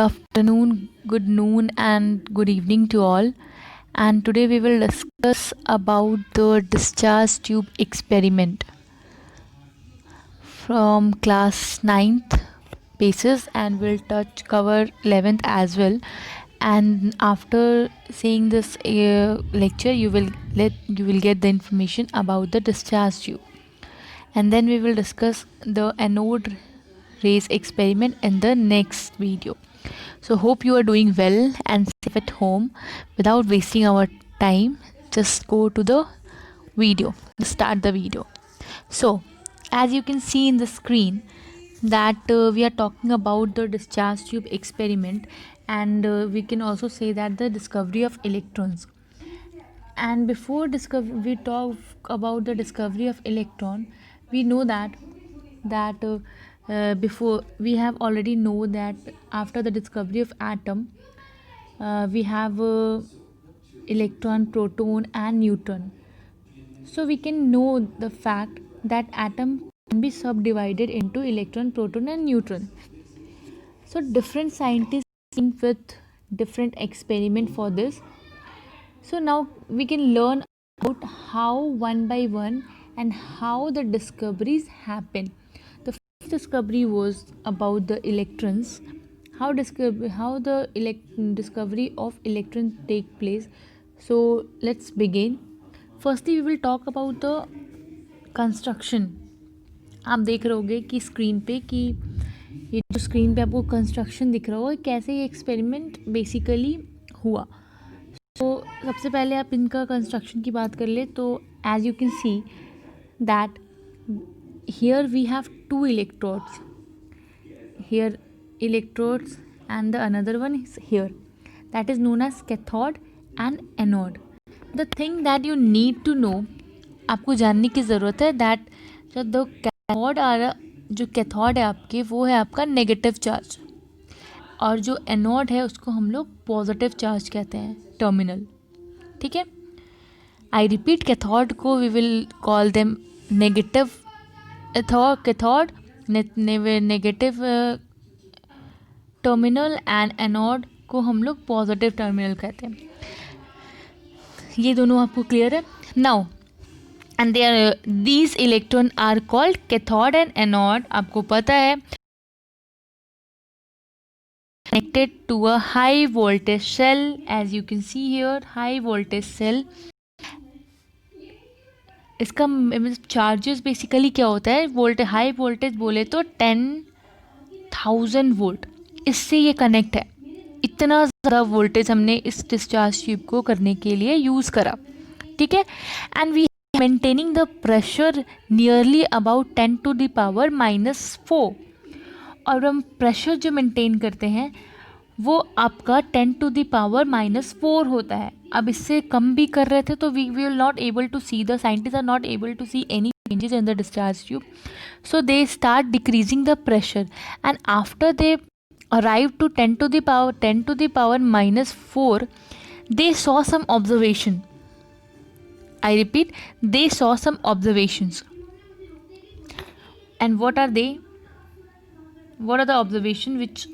Afternoon, good noon, and good evening to all. And today we will discuss about the discharge tube experiment from class 9th basis, and we'll touch cover 11th as well. And after seeing this lecture, you will get the information about the discharge tube, and then we will discuss the anode rays experiment in the next video. So hope you are doing well and safe at home. Without wasting our time, just go to the video, start the video. So as you can see in the screen that we are talking about the discharge tube experiment, and we can also say that the discovery of electrons. And before we talk about the discovery of electron, we know that before we have already know that after the discovery of atom, we have electron, proton, and neutron. So we can know the fact that atom can be subdivided into electron, proton, and neutron. So different scientists came with different experiment for this. So now we can learn about how one by one and how the discoveries happen. The first discovery was about the electrons. How the discovery of electrons take place. So let's begin. Firstly, we will talk about the construction. आप देख रहे होगे कि screen पे कि ये जो screen पे आपको कंस्ट्रक्शन दिख रहा होगा कैसे ये एक्सपेरिमेंट बेसिकली हुआ. तो सबसे पहले आप इनका कंस्ट्रक्शन की बात कर ले तो as you can see that here we have two electrodes, here electrodes and the another one is here, that is known as cathode and anode. The thing that you need to know, आपको जानने की ज़रूरत है that the cathode जो cathode है आपके वो है आपका नेगेटिव चार्ज, और जो एनोड है उसको हम लोग पॉजिटिव चार्ज कहते हैं, टर्मिनल. ठीक है, आई रिपीट, कैथोड को we will call them negative cathode, negative terminal, and anode को हम लोग पॉजिटिव टर्मिनल कहते हैं. ये दोनों आपको क्लियर है now. And these electron are called cathode and anode. आपको पता है connected to a high voltage cell, as you can see here, high voltage cell. इसका चार्जेस बेसिकली क्या होता है, हाई वोल्टेज बोले तो 10,000 वोल्ट, इससे ये कनेक्ट है. इतना ज़्यादा वोल्टेज हमने इस डिस्चार्ज ट्यूब को करने के लिए यूज़ करा. ठीक है, and we maintaining the pressure nearly about 10 to the power -4. और हम प्रेशर जो मेंटेन करते हैं वो आपका 10 to the power -4 होता है. अब इससे कम भी कर रहे थे तो we will not able to see, the scientist are not able to see any changes in the discharge tube, so they start decreasing the pressure, and after they arrive to 10 to the power -4, they saw some observation. I repeat, they saw some observations. And what are they? What are the observations which